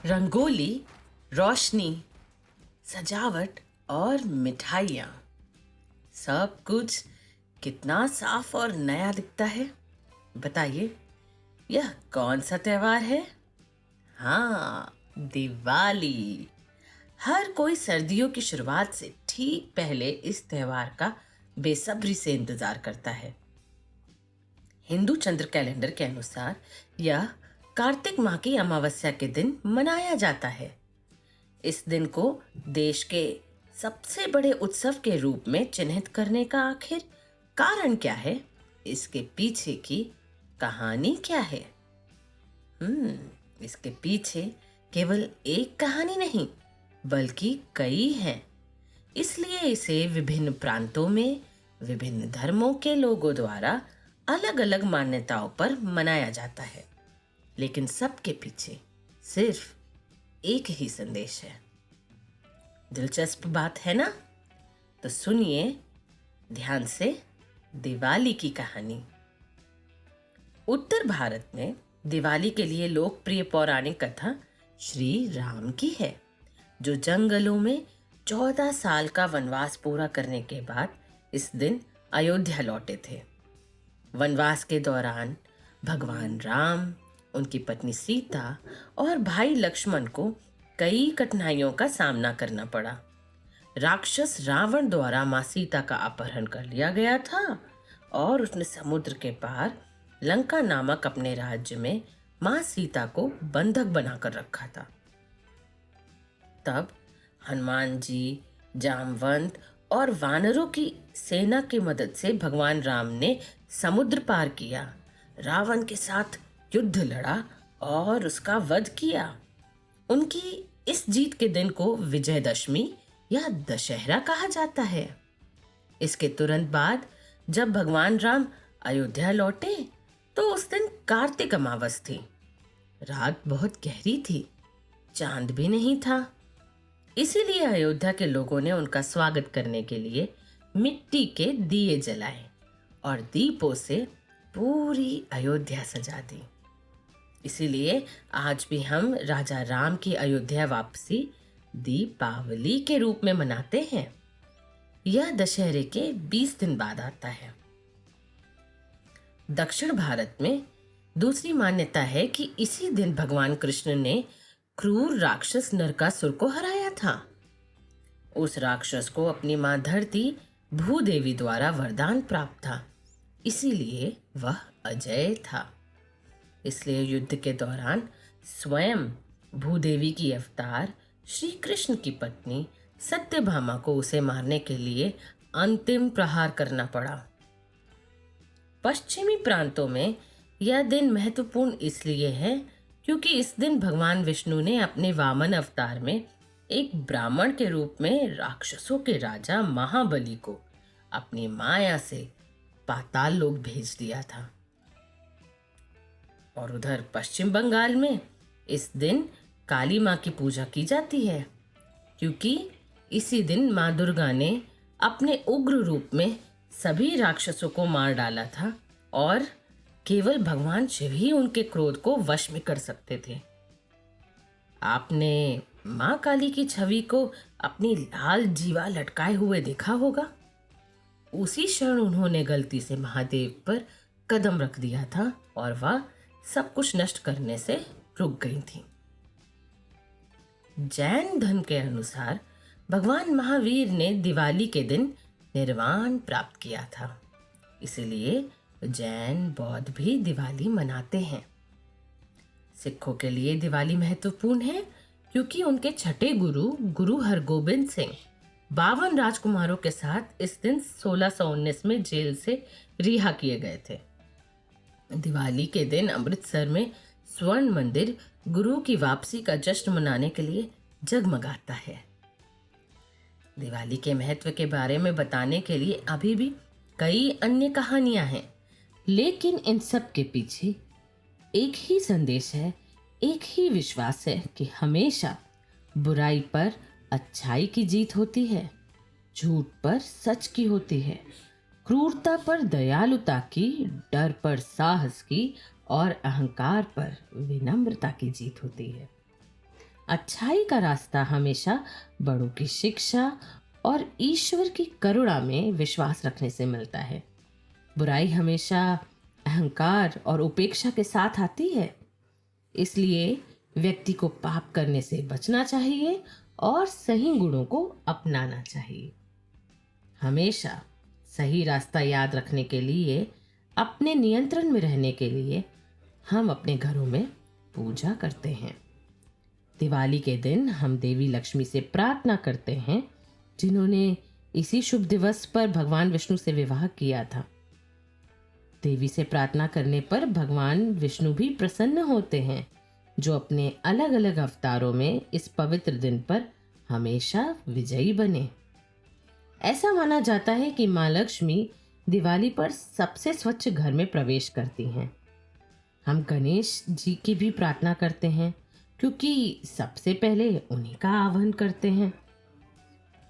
रंगोली, रोशनी, सजावट और मिठाइयाँ, सब कुछ कितना साफ और नया दिखता है। बताइए, यह कौन सा त्योहार है? हाँ, दिवाली। हर कोई सर्दियों की शुरुआत से ठीक पहले इस त्योहार का बेसब्री से इंतजार करता है। हिंदू चंद्र कैलेंडर के अनुसार यह कार्तिक माह की अमावस्या के दिन मनाया जाता है। इस दिन को देश के सबसे बड़े उत्सव के रूप में चिन्हित करने का आखिर कारण क्या है? इसके पीछे की कहानी क्या है? इसके पीछे केवल एक कहानी नहीं, बल्कि कई हैं। इसलिए इसे विभिन्न प्रांतों में विभिन्न धर्मों के लोगों द्वारा अलग अलग मान्यताओं पर मनाया जाता है, लेकिन सबके पीछे सिर्फ एक ही संदेश है। दिलचस्प बात है ना? तो सुनिए ध्यान से दिवाली की कहानी। उत्तर भारत में दिवाली के लिए लोकप्रिय पौराणिक कथा श्री राम की है, जो जंगलों में 14 साल का वनवास पूरा करने के बाद इस दिन अयोध्या लौटे थे। वनवास के दौरान भगवान राम, उनकी पत्नी सीता और भाई लक्ष्मण को कई कठिनाइयों का सामना करना पड़ा। राक्षस रावण द्वारा माँ सीता का अपहरण कर लिया गया था और उसने समुद्र के पार लंका नामक अपने राज्य में माँ सीता को बंधक बनाकर रखा था। तब हनुमान जी, जामवंत और वानरों की सेना की मदद से भगवान राम ने समुद्र पार किया, रावण के साथ युद्ध लड़ा और उसका वध किया। उनकी इस जीत के दिन को विजयदशमी या दशहरा कहा जाता है। इसके तुरंत बाद जब भगवान राम अयोध्या लौटे तो उस दिन कार्तिक अमावस थी। रात बहुत गहरी थी, चांद भी नहीं था। इसीलिए अयोध्या के लोगों ने उनका स्वागत करने के लिए मिट्टी के दिए जलाए और दीपों से पूरी अयोध्या सजा दी। इसीलिए आज भी हम राजा राम की अयोध्या वापसी दीपावली के रूप में मनाते हैं। यह दशहरे के 20 दिन बाद आता है। दक्षिण भारत में दूसरी मान्यता है कि इसी दिन भगवान कृष्ण ने क्रूर राक्षस नरकासुर को हराया था। उस राक्षस को अपनी मां धरती भूदेवी द्वारा वरदान प्राप्त था, इसीलिए वह अजय था। इसलिए युद्ध के दौरान स्वयं भूदेवी की अवतार श्री कृष्ण की पत्नी सत्यभामा को उसे मारने के लिए अंतिम प्रहार करना पड़ा। पश्चिमी प्रांतों में यह दिन महत्वपूर्ण इसलिए है क्योंकि इस दिन भगवान विष्णु ने अपने वामन अवतार में एक ब्राह्मण के रूप में राक्षसों के राजा महाबली को अपनी माया से पाताल लोक भेज दिया था। और उधर पश्चिम बंगाल में इस दिन काली माँ की पूजा की जाती है, क्योंकि इसी दिन माँ दुर्गा ने अपने उग्र रूप में सभी राक्षसों को मार डाला था और केवल भगवान शिव ही उनके क्रोध को वश में कर सकते थे। आपने माँ काली की छवि को अपनी लाल जीवा लटकाए हुए देखा होगा। उसी क्षण उन्होंने गलती से महादेव पर कदम रख दिया था और वह सब कुछ नष्ट करने से रुक गई थी। जैन धर्म के अनुसार भगवान महावीर ने दिवाली के दिन निर्वाण प्राप्त किया था, इसलिए जैन बौद्ध भी दिवाली मनाते हैं। सिखों के लिए दिवाली महत्वपूर्ण है क्योंकि उनके छठे गुरु हरगोबिंद सिंह 52 राजकुमारों के साथ इस दिन 1619 में जेल से रिहा किए गए थे। दिवाली के दिन अमृतसर में स्वर्ण मंदिर गुरु की वापसी का जश्न मनाने के लिए जगमगाता है। दिवाली के महत्व के बारे में बताने के लिए अभी भी कई अन्य कहानियां हैं, लेकिन इन सब के पीछे एक ही संदेश है, एक ही विश्वास है कि हमेशा बुराई पर अच्छाई की जीत होती है, झूठ पर सच की होती है, क्रूरता पर दयालुता की, डर पर साहस की और अहंकार पर विनम्रता की जीत होती है। अच्छाई का रास्ता हमेशा बड़ों की शिक्षा और ईश्वर की करुणा में विश्वास रखने से मिलता है। बुराई हमेशा अहंकार और उपेक्षा के साथ आती है। इसलिए व्यक्ति को पाप करने से बचना चाहिए और सही गुणों को अपनाना चाहिए। हमेशा सही रास्ता याद रखने के लिए, अपने नियंत्रण में रहने के लिए हम अपने घरों में पूजा करते हैं। दिवाली के दिन हम देवी लक्ष्मी से प्रार्थना करते हैं, जिन्होंने इसी शुभ दिवस पर भगवान विष्णु से विवाह किया था। देवी से प्रार्थना करने पर भगवान विष्णु भी प्रसन्न होते हैं, जो अपने अलग अलग अवतारों में इस पवित्र दिन पर हमेशा विजयी बने। ऐसा माना जाता है कि माँ लक्ष्मी दिवाली पर सबसे स्वच्छ घर में प्रवेश करती हैं। हम गणेश जी की भी प्रार्थना करते हैं, क्योंकि सबसे पहले उन्हीं का आह्वान करते हैं।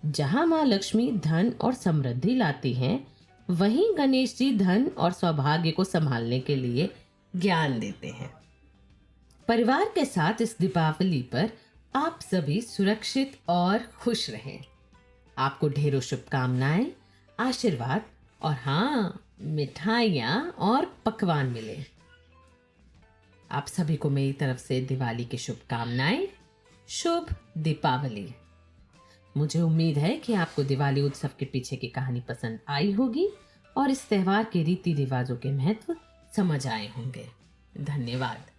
जहाँ माँ लक्ष्मी धन और समृद्धि लाती हैं, वहीं गणेश जी धन और सौभाग्य को संभालने के लिए ज्ञान देते हैं। परिवार के साथ इस दीपावली पर आप सभी सुरक्षित और खुश रहें। आपको ढेरों शुभकामनाएं, आशीर्वाद और हाँ, मिठाइयाँ और पकवान मिले। आप सभी को मेरी तरफ से दिवाली की शुभकामनाएं। शुभ दीपावली। मुझे उम्मीद है कि आपको दिवाली उत्सव के पीछे की कहानी पसंद आई होगी और इस त्योहार के रीति रिवाजों के महत्व समझ आए होंगे। धन्यवाद।